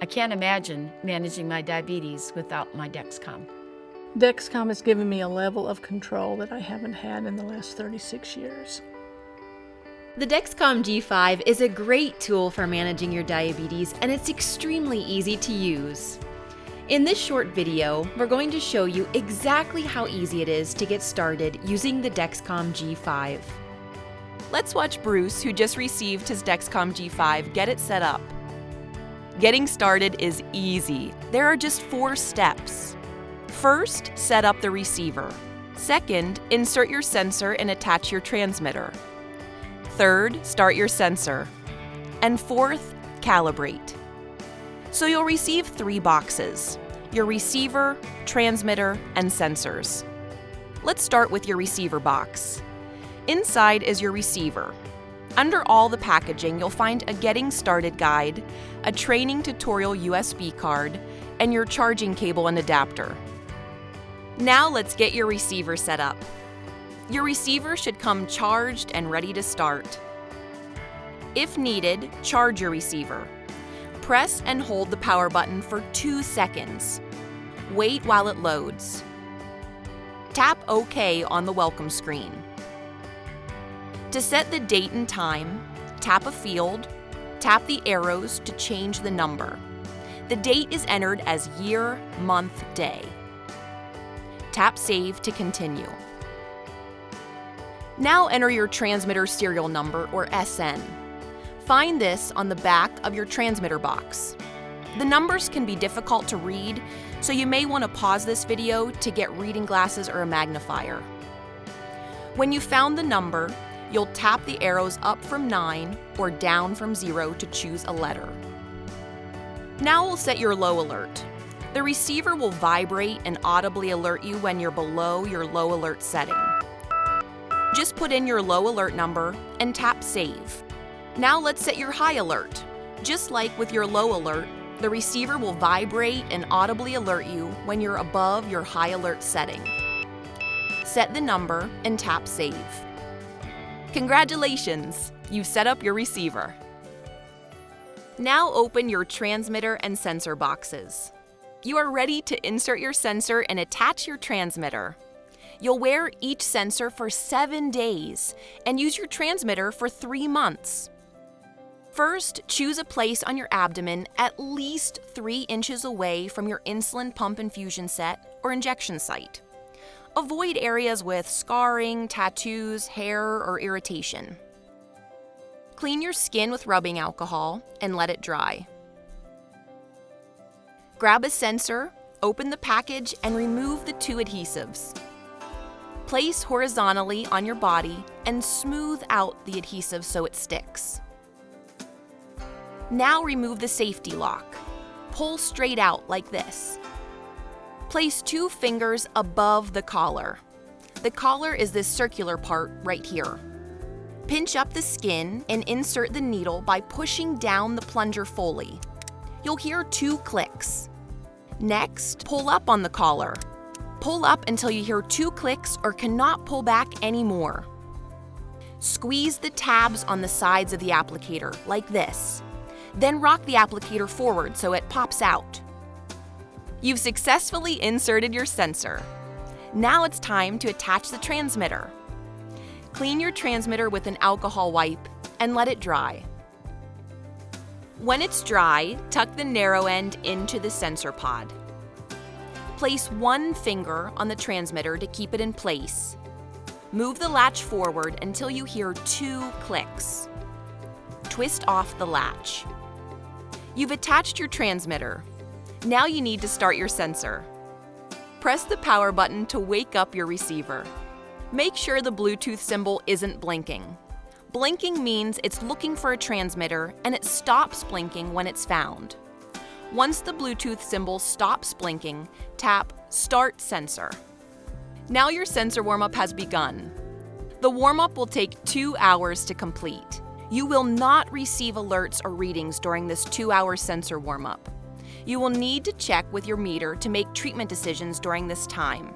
I can't imagine managing my diabetes without my Dexcom. Dexcom has given me a level of control that I haven't had in the last 36 years. The Dexcom G5 is a great tool for managing your diabetes, and it's extremely easy to use. In this short video, we're going to show you exactly how easy it is to get started using the Dexcom G5. Let's watch Bruce, who just received his Dexcom G5, get it set up. Getting started is easy. There are just 4 steps. First, set up the receiver. Second, insert your sensor and attach your transmitter. Third, start your sensor. And fourth, calibrate. So you'll receive 3 boxes: your receiver, transmitter, and sensors. Let's start with your receiver box. Inside is your receiver. Under all the packaging, you'll find a getting started guide, a training tutorial USB card, and your charging cable and adapter. Now let's get your receiver set up. Your receiver should come charged and ready to start. If needed, charge your receiver. Press and hold the power button for 2 seconds. Wait while it loads. Tap OK on the welcome screen. To set the date and time, tap a field, tap the arrows to change the number. The date is entered as year, month, day. Tap Save to continue. Now enter your transmitter serial number, or SN. Find this on the back of your transmitter box. The numbers can be difficult to read, so you may want to pause this video to get reading glasses or a magnifier. When you found the number, you'll tap the arrows up from 9 or down from 0 to choose a letter. Now we'll set your low alert. The receiver will vibrate and audibly alert you when you're below your low alert setting. Just put in your low alert number and tap Save. Now let's set your high alert. Just like with your low alert, the receiver will vibrate and audibly alert you when you're above your high alert setting. Set the number and tap Save. Congratulations! You've set up your receiver. Now open your transmitter and sensor boxes. You are ready to insert your sensor and attach your transmitter. You'll wear each sensor for 7 days and use your transmitter for 3 months. First, choose a place on your abdomen at least 3 inches away from your insulin pump infusion set or injection site. Avoid areas with scarring, tattoos, hair, or irritation. Clean your skin with rubbing alcohol and let it dry. Grab a sensor, open the package, and remove the 2 adhesives. Place horizontally on your body and smooth out the adhesive so it sticks. Now remove the safety lock. Pull straight out like this. Place 2 fingers above the collar. The collar is this circular part right here. Pinch up the skin and insert the needle by pushing down the plunger fully. You'll hear 2 clicks. Next, pull up on the collar. Pull up until you hear 2 clicks or cannot pull back anymore. Squeeze the tabs on the sides of the applicator, like this. Then rock the applicator forward so it pops out. You've successfully inserted your sensor. Now it's time to attach the transmitter. Clean your transmitter with an alcohol wipe and let it dry. When it's dry, tuck the narrow end into the sensor pod. Place 1 finger on the transmitter to keep it in place. Move the latch forward until you hear 2 clicks. Twist off the latch. You've attached your transmitter. Now you need to start your sensor. Press the power button to wake up your receiver. Make sure the Bluetooth symbol isn't blinking. Blinking means it's looking for a transmitter and it stops blinking when it's found. Once the Bluetooth symbol stops blinking, tap Start Sensor. Now your sensor warm-up has begun. The warm-up will take 2 hours to complete. You will not receive alerts or readings during this 2-hour sensor warm-up. You will need to check with your meter to make treatment decisions during this time.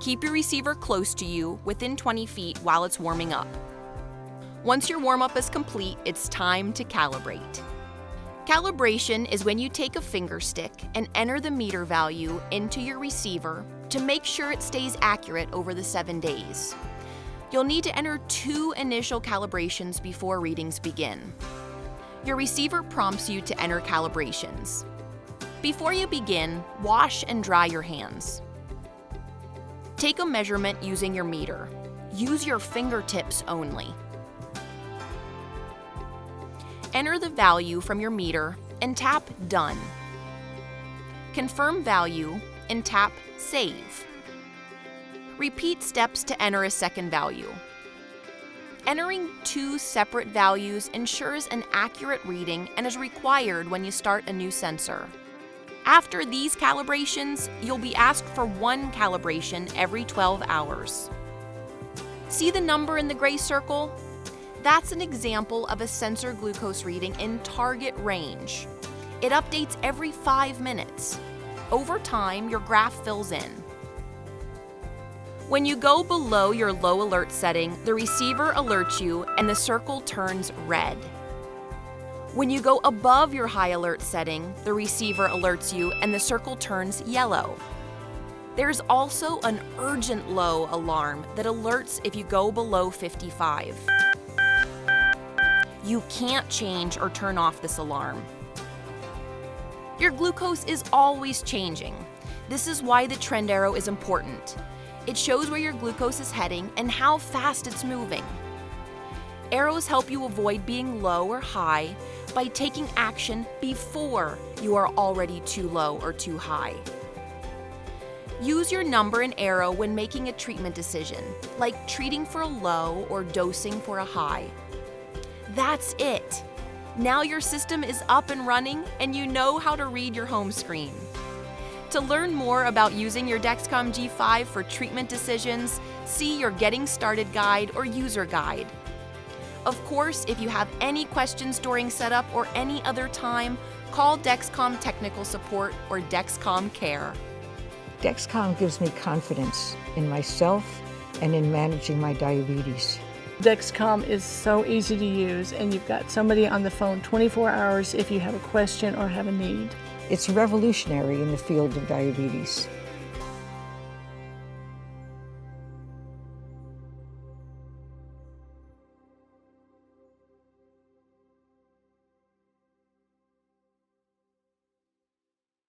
Keep your receiver close to you within 20 feet while it's warming up. Once your warm-up is complete, it's time to calibrate. Calibration is when you take a finger stick and enter the meter value into your receiver to make sure it stays accurate over the 7 days. You'll need to enter 2 initial calibrations before readings begin. Your receiver prompts you to enter calibrations. Before you begin, wash and dry your hands. Take a measurement using your meter. Use your fingertips only. Enter the value from your meter and tap Done. Confirm value and tap Save. Repeat steps to enter a second value. Entering 2 separate values ensures an accurate reading and is required when you start a new sensor. After these calibrations, you'll be asked for 1 calibration every 12 hours. See the number in the gray circle? That's an example of a sensor glucose reading in target range. It updates every 5 minutes. Over time, your graph fills in. When you go below your low alert setting, the receiver alerts you and the circle turns red. When you go above your high alert setting, the receiver alerts you and the circle turns yellow. There's also an urgent low alarm that alerts if you go below 55. You can't change or turn off this alarm. Your glucose is always changing. This is why the trend arrow is important. It shows where your glucose is heading and how fast it's moving. Arrows help you avoid being low or high by taking action before you are already too low or too high. Use your number and arrow when making a treatment decision, like treating for a low or dosing for a high. That's it. Now your system is up and running and you know how to read your home screen. To learn more about using your Dexcom G5 for treatment decisions, see your Getting Started guide or user guide. Of course, if you have any questions during setup or any other time, call Dexcom Technical Support or Dexcom Care. Dexcom gives me confidence in myself and in managing my diabetes. Dexcom is so easy to use, and you've got somebody on the phone 24 hours if you have a question or have a need. It's revolutionary in the field of diabetes.